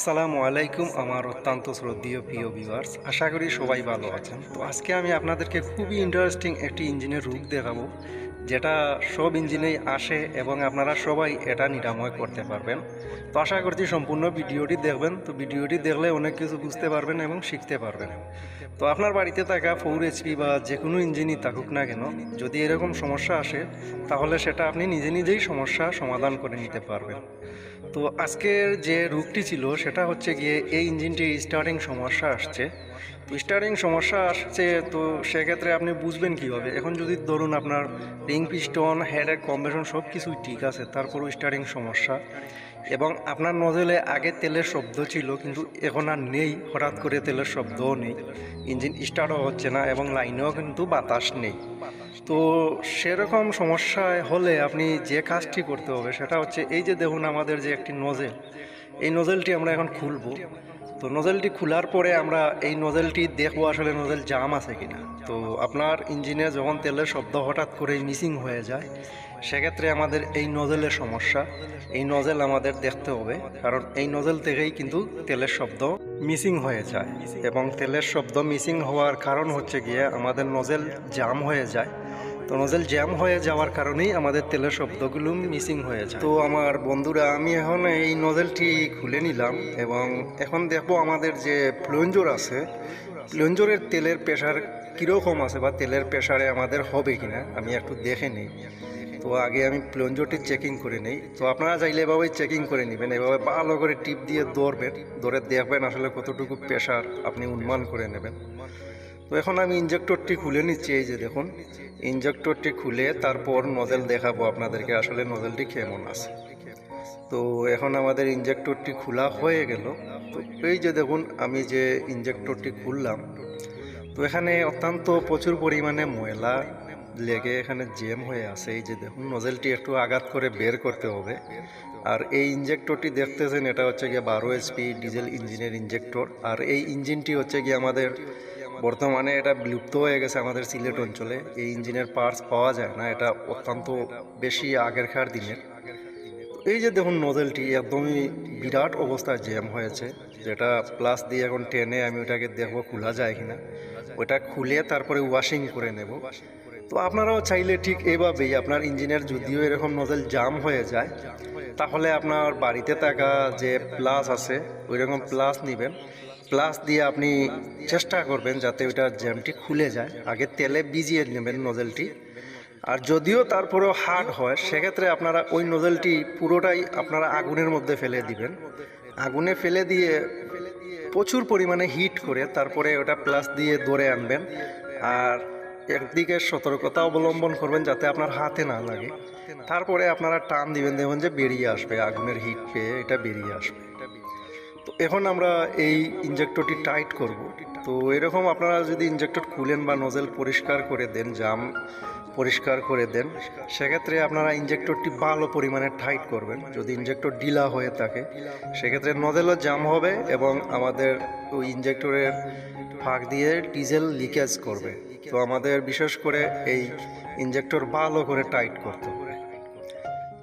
আসসালামু আলাইকুম আমার অত্যন্ত শ্রদ্ধেয় প্রিয় ভিউয়ার্স, আশা করি সবাই ভালো আছেন। তো আজকে আমি আপনাদেরকে খুবই ইন্টারেস্টিং একটি ইঞ্জিনের রূপ দেখাবো, যেটা সব ইঞ্জিনেই আসে এবং আপনারা সবাই এটা নিরাময় করতে পারবেন। তো আশা করছি সম্পূর্ণ ভিডিওটি দেখবেন। তো ভিডিওটি দেখলে অনেক কিছু বুঝতে পারবেন এবং শিখতে পারবেন। তো আপনার বাড়িতে থাকা 4 HP বা যে কোনো ইঞ্জিনই থাকুক না কেন, যদি এরকম সমস্যা আসে তাহলে সেটা আপনি নিজে নিজেই সমস্যা সমাধান করে নিতে পারবেন। তো আজকের যে রূপটি ছিল সেটা হচ্ছে গিয়ে এই ইঞ্জিনটির স্টার্টিং সমস্যা আসছে। তো স্টার্টিং সমস্যা আসছে, তো সেক্ষেত্রে আপনি বুঝবেন কীভাবে? এখন যদি ধরুন আপনার রিং পিস্টন হেডের কম্বিনেশন সব কিছুই ঠিক আছে, তারপরও স্টার্টিং সমস্যা, এবং আপনার নজলে আগে তেলের শব্দ ছিল কিন্তু এখন আর নেই, হঠাৎ করে তেলের শব্দও নেই, ইঞ্জিন স্টার্টও হচ্ছে না এবং লাইনেও কিন্তু বাতাস নেই। তো সেরকম সমস্যায় হলে আপনি যে কাজটি করতে হবে সেটা হচ্ছে, এই যে দেখুন আমাদের যে একটি নজেল, এই নজেলটি আমরা এখন খুলব। তো নজেলটি খোলার পরে আমরা এই নজেলটি দেখবো আসলে নজেল জাম আছে কিনা। তো আপনার ইঞ্জিনে যখন তেলের শব্দ হঠাৎ করে মিসিং হয়ে যায়, সেক্ষেত্রে আমাদের এই নজেলের সমস্যা। এই নজেল আমাদের দেখতে হবে, কারণ এই নজেল থেকেই কিন্তু তেলের শব্দ মিসিং হয়ে যায়, এবং তেলের শব্দ মিসিং হওয়ার কারণ হচ্ছে গিয়ে আমাদের নজেল জাম হয়ে যায়। তো নজেল জ্যাম হয়ে যাওয়ার কারণেই আমাদের তেলের শব্দগুলো মিসিং হয়ে যায়। তো আমার বন্ধুরা, আমি এখন এই নজেলটি খুলে নিলাম এবং এখন দেখবো আমাদের যে প্লঞ্জর আছে, প্লঞ্জরের তেলের প্রেশার কীরকম আছে বা তেলের প্রেশারে আমাদের হবে কিনা আমি একটু দেখে নিই। তো আগে আমি প্লঞ্জরটি চেকিং করে নেই। তো আপনারা চাইলে এভাবেই চেকিং করে নেবেন, এভাবে ভালো করে টিপ দিয়ে ধরে দেখবেন আসলে কতটুকু প্রেশার আপনি অনুমান করে নেবেন। তো এখন আমি ইঞ্জেক্টরটি খুলে নিচ্ছি। এই যে দেখুন, ইঞ্জেক্টরটি খুলে তারপর নজেল দেখাবো আপনাদেরকে আসলে নজেলটি কেমন আছে। তো এখন আমাদের ইঞ্জেক্টরটি খোলা হয়ে গেল। তো এই যে দেখুন, আমি যে ইঞ্জেক্টরটি খুললাম, তো এখানে অত্যন্ত প্রচুর পরিমাণে ময়লা লেগে এখানে জ্যাম হয়ে আছে। এই যে দেখুন, নজেলটি একটু আঘাত করে বের করতে হবে। আর এই ইঞ্জেক্টরটি দেখতেছেন, এটা হচ্ছে গিয়ে 12 HP ডিজেল ইঞ্জিনের ইঞ্জেক্টর। আর এই ইঞ্জিনটি হচ্ছে গিয়ে আমাদের বর্তমানে এটা বিলুপ্ত হয়ে গেছে আমাদের সিলেট অঞ্চলে। এই ইঞ্জিনের পার্টস পাওয়া যায় না, এটা অত্যন্ত বেশি আগেরকার দিনের। এই যে দেখুন, নজেলটি একদমই বিরাট অবস্থায় জ্যাম হয়েছে, যেটা প্লাস দিয়ে এখন টেনে আমি ওটাকে দেখবো খোলা যায় কিনা। ওটা খুলে তারপরে ওয়াশিং করে নেব। তো আপনারাও চাইলে ঠিক এভাবেই আপনার ইঞ্জিনের যদিও এরকম নজেল জাম হয়ে যায়, তাহলে আপনার বাড়িতে থাকা যে প্লাস আছে ওই রকম প্লাস নেবেন। প্লাস দিয়ে আপনি চেষ্টা করবেন যাতে ওইটার জ্যামটি খুলে যায়। আগে তেলে ভিজিয়ে নেবেন নজেলটি। আর যদিও তারপরেও হার্ড হয়, সেক্ষেত্রে আপনারা ওই নজেলটি পুরোটাই আপনারা আগুনের মধ্যে ফেলে দিবেন। আগুনে ফেলে দিয়ে প্রচুর পরিমাণে হিট করে তারপরে ওটা প্লাস দিয়ে ধরে আনবেন। আর একদিকে সতর্কতা অবলম্বন করবেন যাতে আপনার হাতে না লাগে। তারপরে আপনারা টান দিবেন, দেখবেন যে বেরিয়ে আসবে, আগুনের হিট পেয়ে এটা বেরিয়ে আসবে। তো এখন আমরা এই ইঞ্জেক্টরটি টাইট করব। তো এরকম আপনারা যদি ইঞ্জেক্টর খুলেন বা নজেল পরিষ্কার করে দেন, জাম পরিষ্কার করে দেন, সেক্ষেত্রে আপনারা ইঞ্জেক্টরটি ভালো পরিমাণে টাইট করবেন। যদি ইঞ্জেক্টর ঢিলা হয়ে থাকে, সেক্ষেত্রে নজেলও জাম হবে এবং আমাদের ওই ইঞ্জেক্টরের ফাঁক দিয়ে ডিজেল লিকেজ করবে। তো আমাদের বিশেষ করে এই ইঞ্জেক্টর ভালো করে টাইট করতে হবে।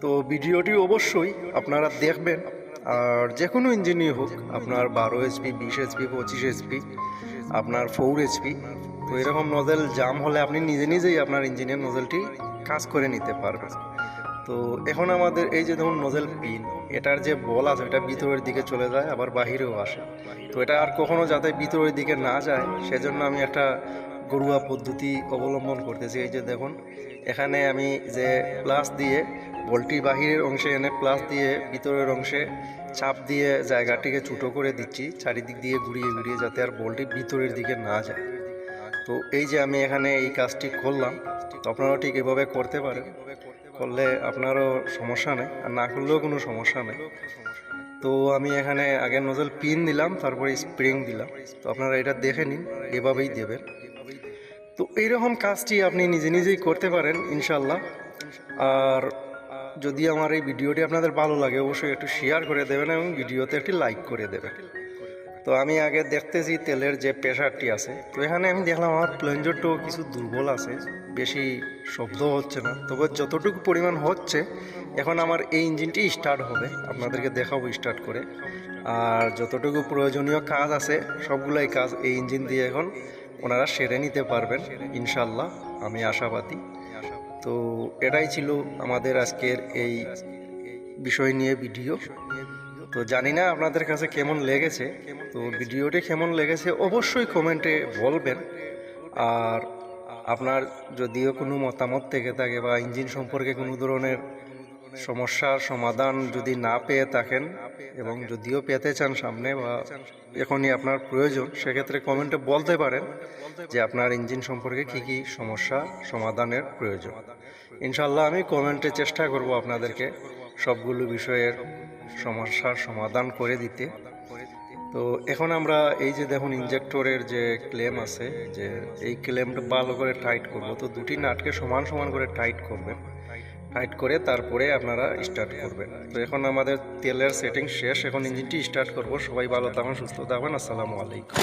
তো ভিডিওটি অবশ্যই আপনারা দেখবেন। আর যে কোনো ইঞ্জিনই হোক, আপনার 12 HP, 20 HP, 25 HP, আপনার 4 HP, তো এরকম নজেল জাম হলে আপনি নিজে নিজেই আপনার ইঞ্জিনের নজেলটি কাজ করে নিতে পারবেন। তো এখন আমাদের এই যে ধরুন নজেল পিন, এটার যে বল আছে এটা ভিতরের দিকে চলে যায়, আবার বাহিরেও আসে। তো এটা আর কখনো যাতে ভিতরের দিকে না যায়, সেজন্য আমি একটা ঘরোয়া পদ্ধতি অবলম্বন করতেছি। এই যে দেখুন, এখানে আমি যে প্লাস দিয়ে বলটি বাহিরের অংশে এনে প্লাস দিয়ে ভিতরের অংশে চাপ দিয়ে জায়গাটিকে ছোটো করে দিচ্ছি, চারিদিক দিয়ে ঘুরিয়ে ঘুরিয়ে, যাতে আর বলটি ভিতরের দিকে না যায়। তো এই যে আমি এখানে এই কাজটি করলাম। তো আপনারাও ঠিক এভাবে করতে পারেন, করলে আপনারও সমস্যা নেই, আর না করলেও কোনো সমস্যা নেই। তো আমি এখানে আগে নজল পিন দিলাম, তারপরে স্প্রিং দিলাম। তো আপনারা এটা দেখে নিন, এভাবেই দেবেন। তো এইরকম কাজটি আপনি নিজে নিজেই করতে পারেন ইনশাল্লাহ। আর যদি আমার এই ভিডিওটি আপনাদের ভালো লাগে, অবশ্যই একটু শেয়ার করে দেবেন এবং ভিডিওতে একটি লাইক করে দেবেন। তো আমি আগে দেখতেছি তেলের যে প্রেশারটি আছে। তো এখানে আমি দেখলাম আমার প্লাঞ্জারটাও কিছু দুর্বল আছে, বেশি শব্দ হচ্ছে না, তবে যতটুকু পরিমাণ হচ্ছে এখন আমার এই ইঞ্জিনটি স্টার্ট হবে, আপনাদেরকে দেখাবো স্টার্ট করে। আর যতটুকু প্রয়োজনীয় কাজ আছে সবগুলাই কাজ এই ইঞ্জিন দিয়ে এখন ওনারা সেরে নিতে পারবেন ইনশাল্লাহ, আমি আশাবাদী। তো এটাই ছিল আমাদের আজকের এই বিষয় নিয়ে ভিডিও। তো জানি না আপনাদের কাছে কেমন লেগেছে, তো ভিডিওটি কেমন লেগেছে অবশ্যই কমেন্টে বলবেন। আর আপনার যদিও কোনো মতামত থেকে থাকে বা ইঞ্জিন সম্পর্কে কোনো ধরনের সমস্যার সমাধান যদি না পেয়ে থাকেন এবং যদিও পেতে চান সামনে বা এখনই আপনার প্রয়োজন, সেক্ষেত্রে কমেন্টে বলতে পারেন যে আপনার ইঞ্জিন সম্পর্কে কী কী সমস্যা সমাধানের প্রয়োজন। ইনশাল্লাহ আমি কমেন্টে চেষ্টা করব আপনাদেরকে সবগুলো বিষয়ের সমস্যার সমাধান করে দিতে। তো এখন আমরা এই যে দেখুন ইঞ্জেক্টরের যে ক্লেম আছে, যে এই ক্লেমটা ভালো করে টাইট করব। তো দুটি নাটকে সমান সমান করে টাইট করবেন, টাইট করে তারপরে আপনারা স্টার্ট করবেন। তো এখন আমাদের তেলের সেটিং শেষ, এখন ইঞ্জিনটি স্টার্ট করব। সবাই ভালো থাকুন, সুস্থ থাকবেন। আসসালামু আলাইকুম।